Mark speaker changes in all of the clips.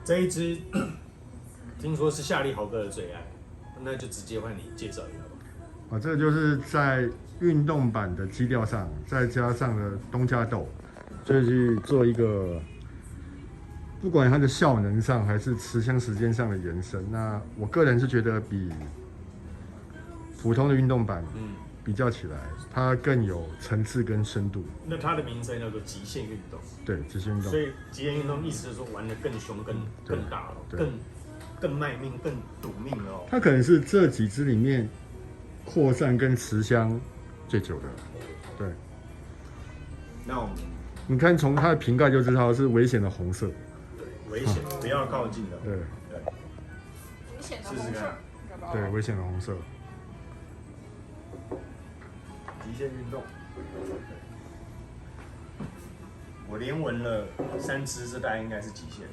Speaker 1: 这一支听说是夏利豪哥的最爱，那就直接换你介绍一下吧。
Speaker 2: 这个就是在运动版的基调上，再加上了东加豆，就去做一个，不管它的效能上还是持香时间上的延伸。那我个人是觉得比普通的运动版，比较起来，它更有层次跟深度。
Speaker 1: 那它的名称叫做极限运动，
Speaker 2: 对，极限运动。
Speaker 1: 所以极限运动意思就是说玩得更凶、更大了，更卖命、更赌命了哦。
Speaker 2: 它可能是这几支里面扩散跟持香最久的。对。
Speaker 1: 那我们
Speaker 2: 你看从它的瓶盖就知道是危险的红色。
Speaker 1: 危险，不要靠近的。
Speaker 2: 对。
Speaker 3: 危险的红色。
Speaker 2: 对，危险的红色。
Speaker 1: 极限运动，我连闻了3支，这大概应该是极限。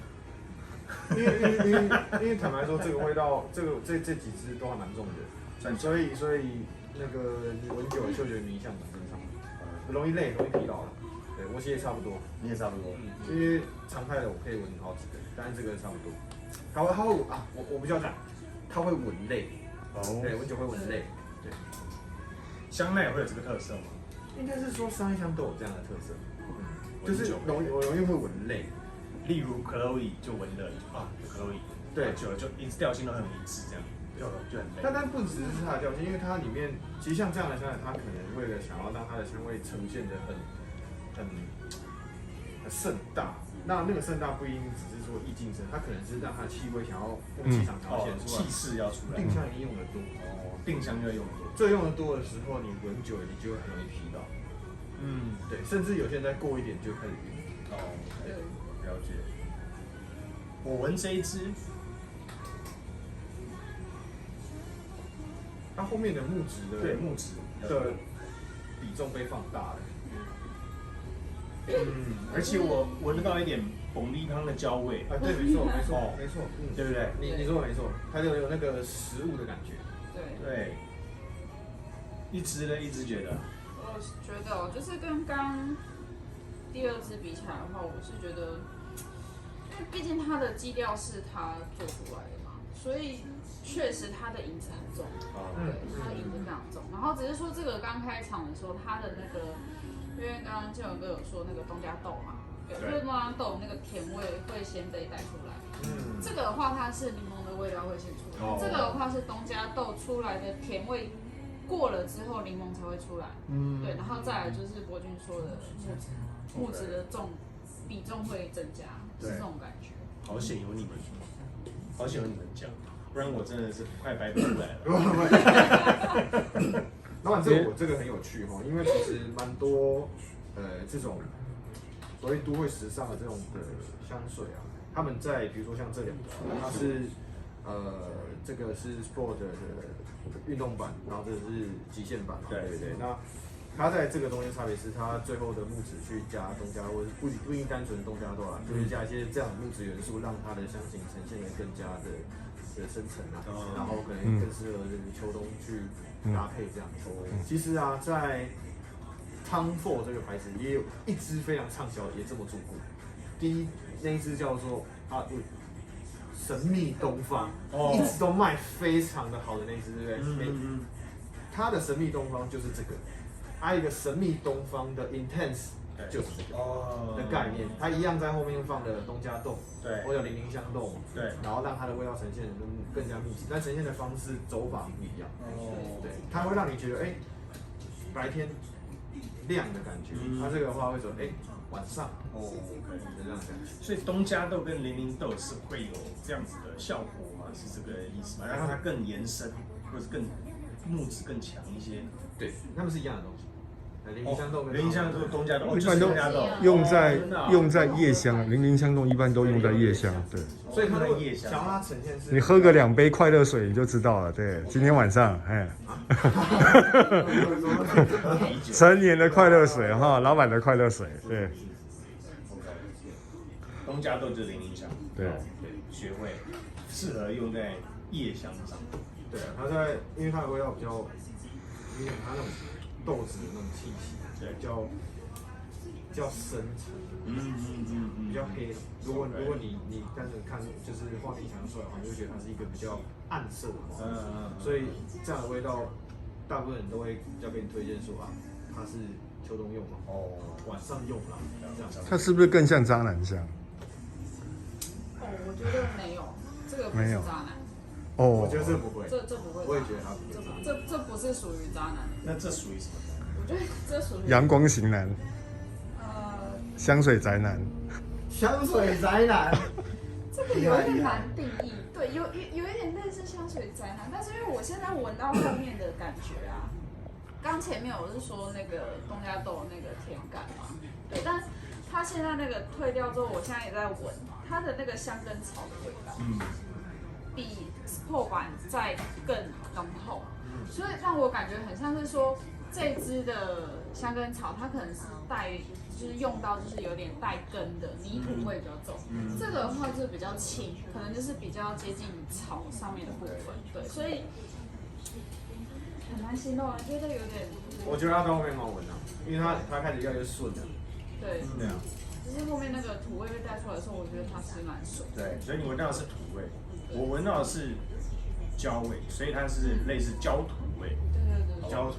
Speaker 4: 因为坦白说，这个味道，这几支都还蛮重的，所以那个你闻久了嗅觉迷一下蛮正常的，容易累，容易疲劳了。对我其实也差不多，
Speaker 1: 你也差不多。
Speaker 4: 因为常态的我可以闻好几个，但是这个差不多。它会啊，我比较讲，它会闻累。对，闻久会闻累。对。
Speaker 1: 香奈会有这个特色吗？
Speaker 4: 应该是说商业香都有这样的特色，就是容易会闻累。
Speaker 1: 例如 Chloe 就闻了Chloe， 对，久了就调性都很一致，这样就很累。
Speaker 4: 但不只是它的调性，因为它里面其实像这样的香水，它可能为了想要让它的香味呈现的很盛大，那个盛大不一定只是说意境深，它可能是让它的气味想要用气场表现出来，
Speaker 1: 气势要出来。
Speaker 4: 定香一定用的多，
Speaker 1: 定香就用的多。
Speaker 4: 这用的多的时候，你闻久了你就会很容易疲劳。对，甚至有些人再过一点就开始晕。
Speaker 1: 对，了解。我闻这一支，
Speaker 4: 它后面的木质的比重被放大了。
Speaker 1: 而且我闻得到一点蹦力汤的焦味。
Speaker 4: 对，没错，
Speaker 1: 对不对？
Speaker 4: 你说的没错，它就有那个食物的感觉。
Speaker 1: 对。一支觉得。
Speaker 3: 我觉得就是跟刚第2支比起来的话，我是觉得，因为毕竟它的基调是它做出来的嘛，所以确实它的影子很重，对，它的影子非常重。然后只是说这个刚开场的时候，它的那个，因为刚刚建勇哥有说那个东家豆嘛，对，就是东家豆那个甜味会先被带出来。这个的话它是柠檬的味道会先出来，这个的话是东家豆出来的甜味。过了之后，柠檬才会出来。对，然后再来就是博君说的木质的比重会增加，是这种感觉。
Speaker 1: 好险有你们，好险有你们讲，不然我真的是快掰不出来了。
Speaker 4: 老板，这个很有趣哈，因为其实蛮多这种所谓都会时尚的这种的香水啊，他们在比如说像这2个，它是这个是 Sport 的运动版，然后这是极限版嘛，对。那它在这个中间差别是，它最后的木质去加东加，或者不一定单纯的东加豆啊，就是加一些这样的木质元素，让它的香型呈现得更加的深层啊，然后可能更适合这个秋冬去搭配这样。其实啊，在 Tom Ford 这个牌子也有一支非常畅销，也这么做过。那一支叫做神秘东方，一直都卖非常的好的那一支，对不对？它的神秘东方就是这个，还有一个神秘东方的 Intense 就是这个的概念，它一样在后面放的东加豆，对，或者零香豆，对，然后让它的味道呈现更加密集，但呈现的方式走法不一样，对，它会让你觉得白天亮的感觉，它这个的话会说晚上这样感觉。
Speaker 1: 所以东加豆跟零豆是会有这样子的效果吗？是这个意思吗？让它更延伸，或者更木质更强一些？
Speaker 4: 对，它们是一样的东西。零香豆跟
Speaker 1: 东加豆，
Speaker 2: 一般都用在夜香，零香豆一般都用在夜香，对。
Speaker 4: 所以它的夜香，想要它呈现是，
Speaker 2: 你喝个2杯快乐水你就知道了，对。今天晚上，成年的快乐水哈，老板的快乐水，对。
Speaker 1: 东加豆就是零香，
Speaker 2: 对，
Speaker 1: 学会适合用在夜香上。
Speaker 4: 对，因为它的味道比较，因为它那种豆子的那种气息，对，比较较深沉，比较黑。如果你单纯看就是画地墙出来的话，你就会觉得它是一个比较暗色的黄色。所以这样的味道，大部分人都会比较给你推荐说啊，它是秋冬用嘛，晚上用啦，这样。
Speaker 2: 它是不是更像渣男香？
Speaker 3: 哦，我觉得没有，这个不是渣男。
Speaker 4: 我觉得这不会，
Speaker 3: 这不会。
Speaker 4: 我也觉得它不会。
Speaker 3: 这不是属于渣男。
Speaker 1: 那这属于什么？
Speaker 3: 我觉得这属于
Speaker 2: 阳光型男，香水宅男，
Speaker 4: 香水宅男，
Speaker 3: 这个有点难定义。对，有一点类似香水宅男，但是因为我现在闻到后面的感觉啊，刚前面我是说那个东加豆那个甜感嘛，对，但它现在那个退掉之后，我现在也在闻它的那个香根草的味道，比 Sport 版再更浓厚，所以让我感觉很像是说这支的香根草，它可能是就是用到就是有点带根的泥土味比较重，这个的话就是比较轻，可能就是比较接近草上面的部分，对，所以很难形容，觉得有点。
Speaker 4: 我觉得它到后面很好闻啊，因为它开始越来越顺了。
Speaker 3: 对，
Speaker 4: 对啊。
Speaker 3: 只是后面那个土味被带出来的时候，我觉得它是蛮顺。
Speaker 1: 对，所以你闻到的是土味，我闻到的是焦味，所以它是类似焦土味。
Speaker 3: 对。
Speaker 1: 焦土，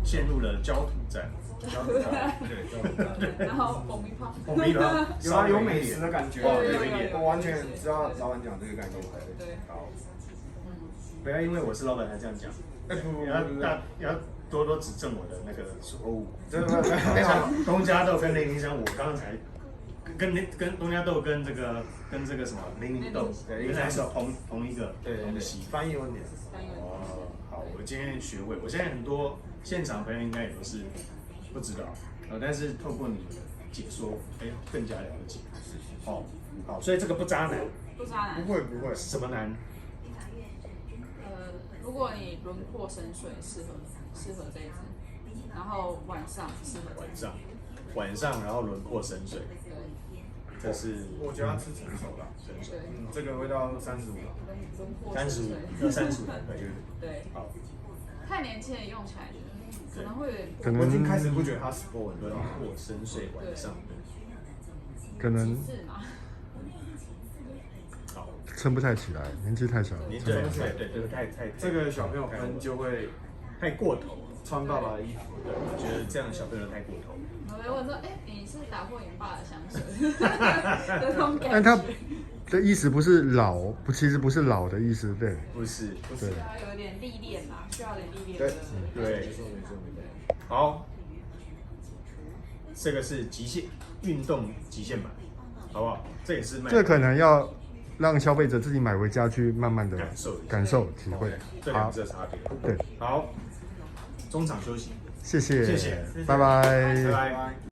Speaker 1: 陷入了焦土战。焦土战，
Speaker 3: 对。然后爆米花。
Speaker 1: 爆米花，
Speaker 4: 有美食的感觉，
Speaker 1: 有一点。
Speaker 4: 我完全知道老板讲这个概念。
Speaker 3: 对。
Speaker 1: 好。不要因为我是老板才这样讲，要多多指正我的那个错误。真的，像东加豆跟雷凌香，我刚刚才跟东加豆跟这个什么雷凌豆，原来是同一个东西。
Speaker 4: 翻译问题。
Speaker 1: 哦，好，我今天学会，我现在很多现场朋友应该也都是不知道，但是透过你的解说，更加了解。好，所以这个不渣男。
Speaker 3: 不渣男。
Speaker 4: 不会，
Speaker 1: 什么男？
Speaker 3: 如果你轮廓深邃，适合这一支，然后晚上适合
Speaker 1: 晚上，然后轮廓深邃。
Speaker 3: 对，
Speaker 1: 这是
Speaker 4: 我觉得它是成熟的，
Speaker 1: 成熟。
Speaker 4: 这个味道35了。
Speaker 3: 轮廓深邃。
Speaker 1: 要35，
Speaker 3: 对。好。太年轻人用起来可能会有点。
Speaker 2: 可能
Speaker 4: 我已经开始不觉得它是波纹
Speaker 1: 轮廓深邃，晚上。
Speaker 2: 可能。撑不太起来，年纪太小了。
Speaker 1: 对，太
Speaker 4: 这个小朋友可能就会
Speaker 1: 太过头了，
Speaker 4: 穿爸爸的衣服。
Speaker 1: 对，我觉得这样的小朋友太过头了。
Speaker 3: 我会问说，你是打破你爸的香水的那种感觉。
Speaker 2: 但他的意思不是老，其实不是老的意思，对。
Speaker 1: 不是。
Speaker 3: 需要有点历练啦，需要点历练。
Speaker 1: 对。没错。好，这个是运动极限版，好不好？这也是
Speaker 2: 这可能要让消费者自己买回家去慢慢的感受体会。
Speaker 1: 这两者差别。
Speaker 2: 对。
Speaker 1: 好，中场休息。
Speaker 2: 谢谢，拜拜。
Speaker 1: 拜拜。